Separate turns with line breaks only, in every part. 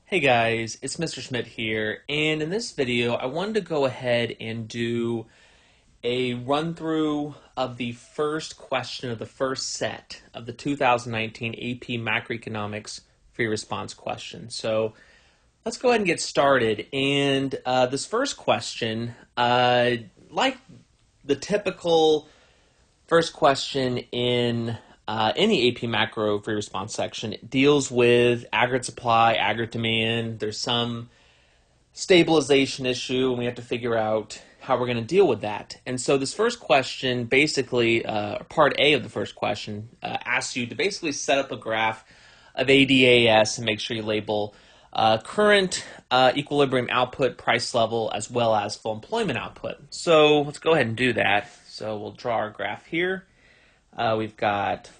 Hey guys, it's Mr. Schmidt here, and in this video I wanted to go ahead and do a run through of the first question of the first set of the 2019 AP Macroeconomics free response question. So let's go ahead and get started. And this first question, like the typical first question in any AP macro free response section, it deals with aggregate supply, aggregate demand. There's some stabilization issue, and we have to figure out how we're going to deal with that. And so this first question, basically, part A of the first question, asks you to basically set up a graph of ADAS and make sure you label current equilibrium output price level as well as full employment output. So let's go ahead and do that. So we'll draw our graph here. We've got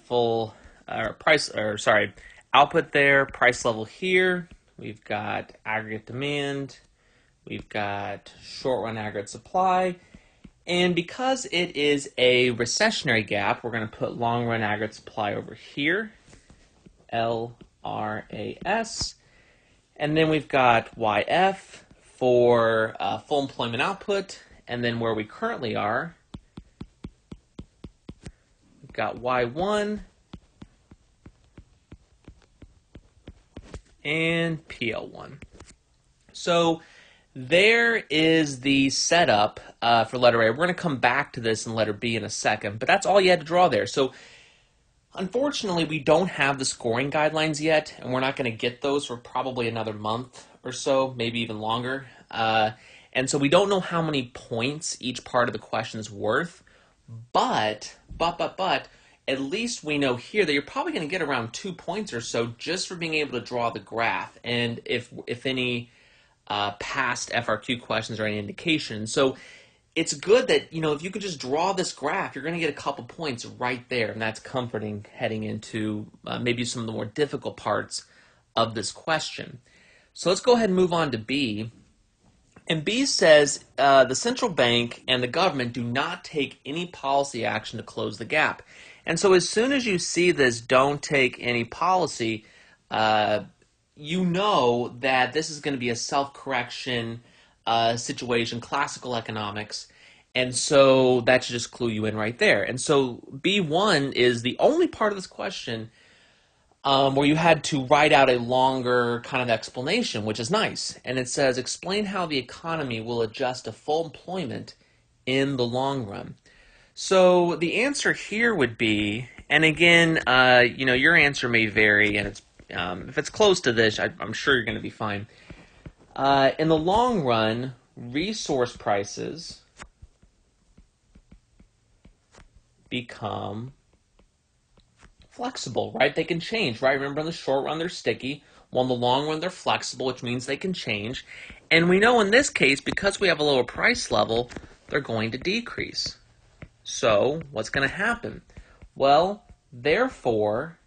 output there, price level here. We've got aggregate demand. We've got short run aggregate supply. And because it is a recessionary gap, we're going to put long run aggregate supply over here, LRAS. And then we've got YF for full employment output. And then where we currently are, we've got Y1 and PL1. So there is the setup for letter A. We're going to come back to this in letter B in a second, but that's all you had to draw there. So unfortunately, we don't have the scoring guidelines yet, and we're not going to get those for probably another month or so, maybe even longer. And so we don't know how many points each part of the question is worth, but at least we know here that you're probably going to get around 2 points or so just for being able to draw the graph, and if any past FRQ questions are any indication. So it's good that, if you could just draw this graph, you're going to get a couple points right there, and that's comforting heading into maybe some of the more difficult parts of this question. So let's go ahead and move on to B. And B says the central bank and the government do not take any policy action to close the gap. And so as soon as you see this don't take any policy, you know that this is going to be a self-correction situation, classical economics, and so that should just clue you in right there. And so B1 is the only part of this question where you had to write out a longer kind of explanation, which is nice. And it says, explain how the economy will adjust to full employment in the long run. So the answer here would be, and again, your answer may vary, and it's if it's close to this, I'm sure you're going to be fine. In the long run, resource prices become flexible, right? They can change, right? Remember, in the short run, they're sticky. Well, in the long run, they're flexible, which means they can change. And we know in this case, because we have a lower price level, they're going to decrease. So what's going to happen? Well, therefore,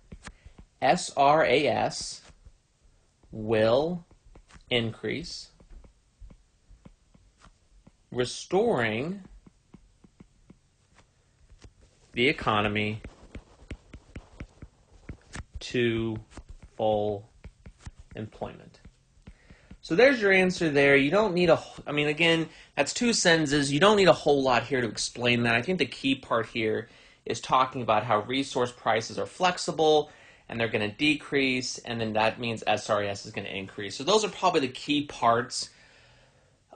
SRAS will increase, restoring the economy to full employment. So there's your answer there. You don't need again, that's 2 sentences. You don't need a whole lot here to explain that. I think the key part here is talking about how resource prices are flexible and they're going to decrease, and then that means SRAS is going to increase. So those are probably the key parts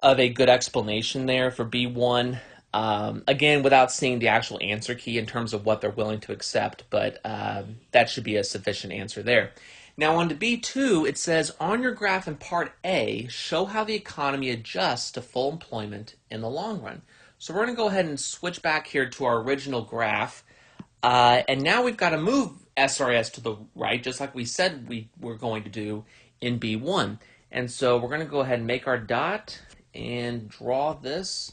of a good explanation there for B1. Again, without seeing the actual answer key in terms of what they're willing to accept, but that should be a sufficient answer there. Now on to B2, it says, on your graph in part A, show how the economy adjusts to full employment in the long run. So we're going to go ahead and switch back here to our original graph, and now we've got to move SRS to the right, just like we said we were going to do in B1. And so we're going to go ahead and make our dot and draw this.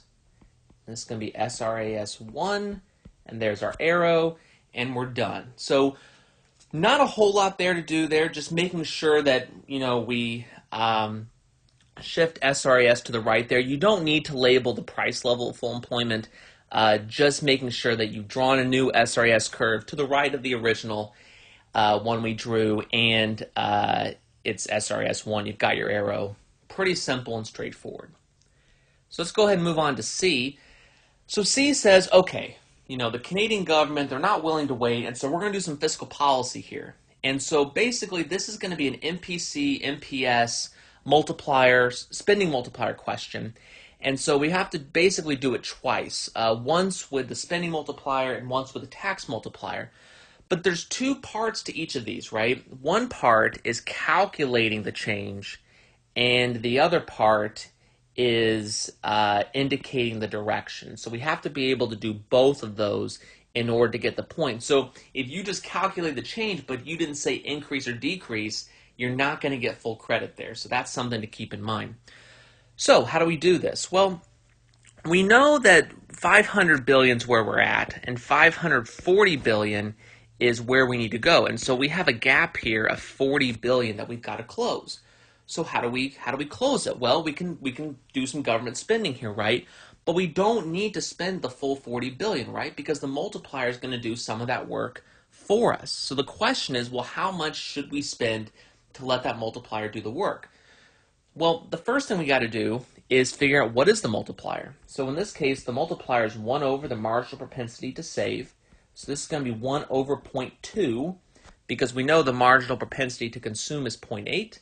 This is going to be SRAS1, and there's our arrow, and we're done. So not a whole lot there to do there, just making sure that, we shift SRAS to the right there. You don't need to label the price level of full employment, just making sure that you've drawn a new SRAS curve to the right of the original one we drew, and it's SRS1. You've got your arrow. Pretty simple and straightforward. So let's go ahead and move on to C. So C says, okay, the Canadian government, they're not willing to wait, and so we're going to do some fiscal policy here. And so basically this is going to be an MPC, MPS multiplier, spending multiplier question. And so we have to basically do it twice, once with the spending multiplier and once with the tax multiplier. But there's two parts to each of these, right? One part is calculating the change, and the other part is indicating the direction. So we have to be able to do both of those in order to get the point. So if you just calculate the change, but you didn't say increase or decrease, you're not going to get full credit there. So that's something to keep in mind. So how do we do this? Well, we know that 500 billion is where we're at, and 540 billion is where we need to go. And so we have a gap here of 40 billion that we've got to close. So how do we close it? Well, we can do some government spending here, right? But we don't need to spend the full 40 billion, right? Because the multiplier is going to do some of that work for us. So the question is, well, how much should we spend to let that multiplier do the work? Well, the first thing we got to do is figure out what is the multiplier. So in this case, the multiplier is 1 over the marginal propensity to save. So this is going to be 1 over 0.2 because we know the marginal propensity to consume is 0.8.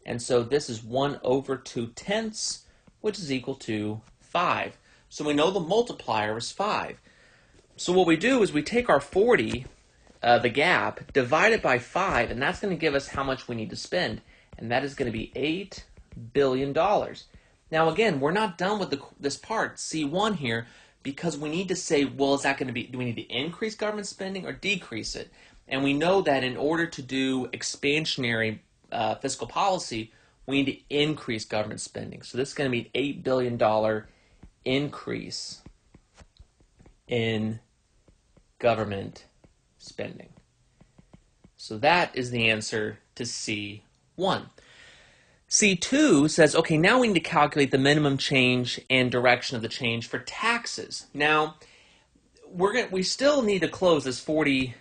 And so this is 1 over 2/10, which is equal to 5. So we know the multiplier is 5. So what we do is we take our 40, the gap, divide it by 5, and that's going to give us how much we need to spend. And that is going to be $8 billion. Now again, we're not done with this part, C1 here, because we need to say, well, is that going to be, do we need to increase government spending or decrease it? And we know that in order to do expansionary fiscal policy, we need to increase government spending. So this is going to be an $8 billion increase in government spending. So that is the answer to C1. C2 says, okay, now we need to calculate the minimum change and direction of the change for taxes. Now, we still need to close this $40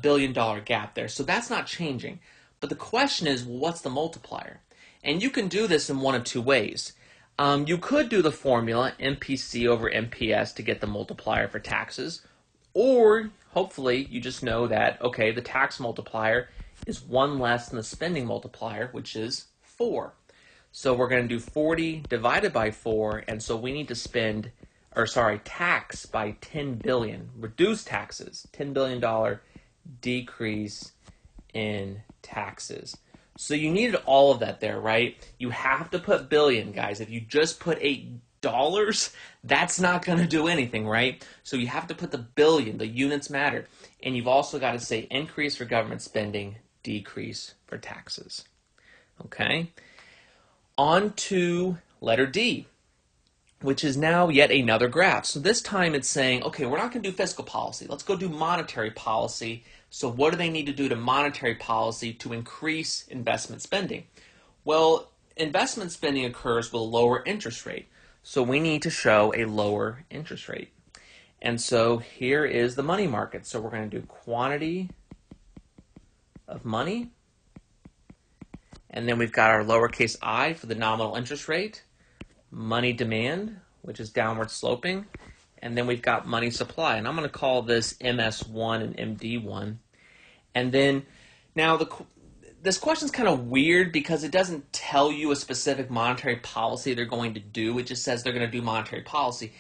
billion gap there, so that's not changing. But the question is, well, what's the multiplier? And you can do this in one of two ways. You could do the formula MPC over MPS to get the multiplier for taxes, or hopefully you just know that, okay, the tax multiplier is 1 less than the spending multiplier, which is 4. So we're going to do 40 divided by 4, and so we need to tax by 10 billion, reduce taxes, $10 billion decrease in taxes. So you needed all of that there, right? You have to put billion, guys. If you just put $8, that's not going to do anything, right? So you have to put the billion, the units matter. And you've also got to say increase for government spending, decrease for taxes. Okay? On to letter D, which is now yet another graph. So this time it's saying, okay, we're not going to do fiscal policy. Let's go do monetary policy. So what do they need to do to monetary policy to increase investment spending? Well, investment spending occurs with a lower interest rate. So we need to show a lower interest rate. And so here is the money market. So we're going to do quantity of money. And then we've got our lowercase I for the nominal interest rate, money demand, which is downward sloping, and then we've got money supply. And I'm going to call this MS1 and MD1. And then, now this question's kind of weird because it doesn't tell you a specific monetary policy they're going to do. It just says they're going to do monetary policy.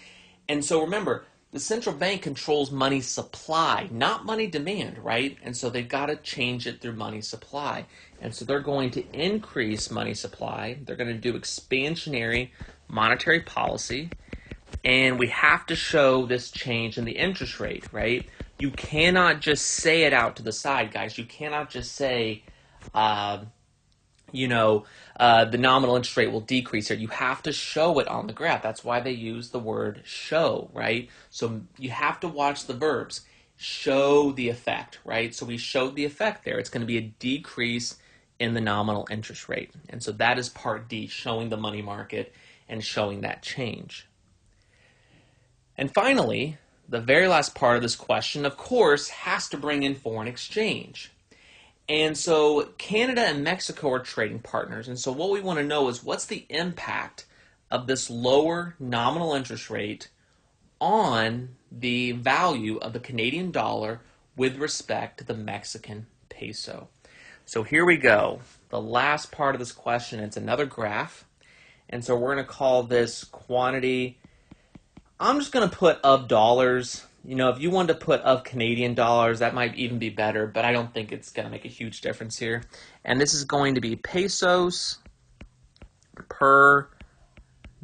And so remember, the central bank controls money supply, not money demand, right? And so they've got to change it through money supply. And so they're going to increase money supply. They're going to do expansionary monetary policy. And we have to show this change in the interest rate, right? You cannot just say it out to the side, guys. You cannot just say, the nominal interest rate will decrease here. You have to show it on the graph. That's why they use the word show, right? So you have to watch the verbs. Show the effect, right? So we showed the effect there. It's going to be a decrease in the nominal interest rate. And so that is part D, showing the money market and showing that change. And finally, the very last part of this question, of course, has to bring in foreign exchange. And so Canada and Mexico are trading partners. And so what we want to know is what's the impact of this lower nominal interest rate on the value of the Canadian dollar with respect to the Mexican peso. So here we go. The last part of this question, it's another graph. And so we're going to call this quantity. I'm just going to put of dollars. You know, if you wanted to put of Canadian dollars, that might even be better, but I don't think it's going to make a huge difference here. And this is going to be pesos per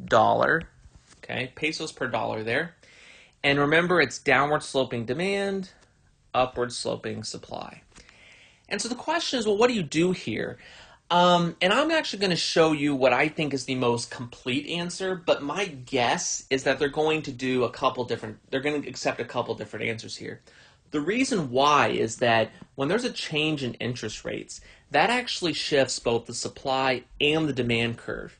dollar. Okay, pesos per dollar there. And remember, it's downward sloping demand, upward sloping supply. And so the question is, well, what do you do here? And I'm actually going to show you what I think is the most complete answer, but my guess is that they're going to do they're going to accept a couple different answers here. The reason why is that when there's a change in interest rates, that actually shifts both the supply and the demand curve.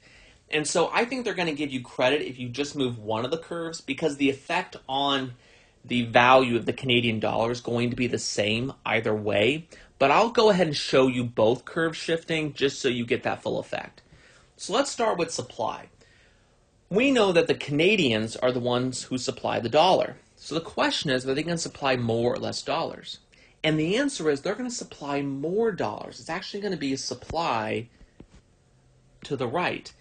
And so I think they're going to give you credit if you just move one of the curves, because the effect on the value of the Canadian dollar is going to be the same either way. But I'll go ahead and show you both curves shifting just so you get that full effect. So let's start with supply. We know that the Canadians are the ones who supply the dollar. So the question is, are they going to supply more or less dollars? And the answer is they're going to supply more dollars. It's actually going to be a supply to the right.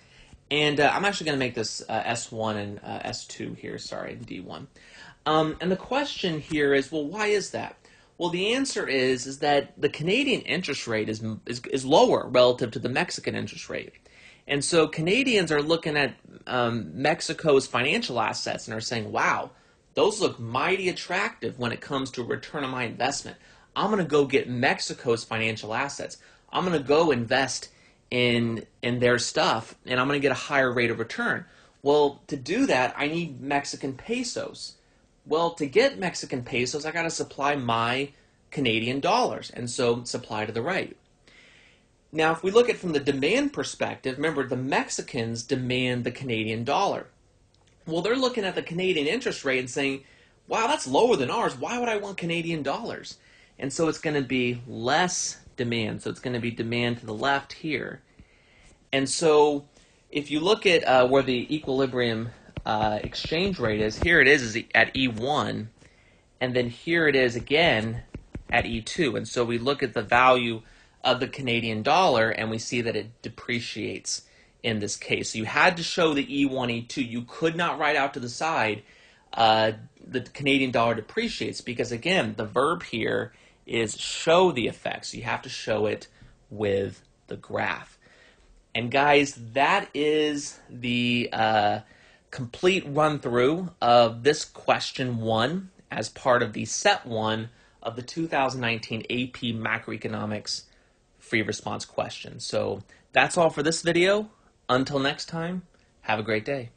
And I'm actually going to make this S1 and S2 here, sorry, and D1. And the question here is, well, why is that? Well, the answer is that the Canadian interest rate is lower relative to the Mexican interest rate. And so Canadians are looking at Mexico's financial assets and are saying, wow, those look mighty attractive when it comes to return on my investment. I'm going to go get Mexico's financial assets. I'm going to go invest in their stuff, and I'm going to get a higher rate of return. Well, to do that, I need Mexican pesos. Well, to get Mexican pesos, I got to supply my Canadian dollars, and so supply to the right. Now, if we look at it from the demand perspective, remember, the Mexicans demand the Canadian dollar. Well, they're looking at the Canadian interest rate and saying, wow, that's lower than ours. Why would I want Canadian dollars? And so it's going to be less demand. So it's going to be demand to the left here. And so if you look at where the equilibrium exchange rate is, here it is at E1, and then here it is again at E2. And so we look at the value of the Canadian dollar, and we see that it depreciates in this case. So you had to show the E1, E2. You could not write out to the side the Canadian dollar depreciates, because again, the verb here is show the effects. So you have to show it with the graph. And guys, that is the complete run-through of this question 1 as part of the set 1 of the 2019 AP Macroeconomics free response question. So that's all for this video. Until next time, have a great day.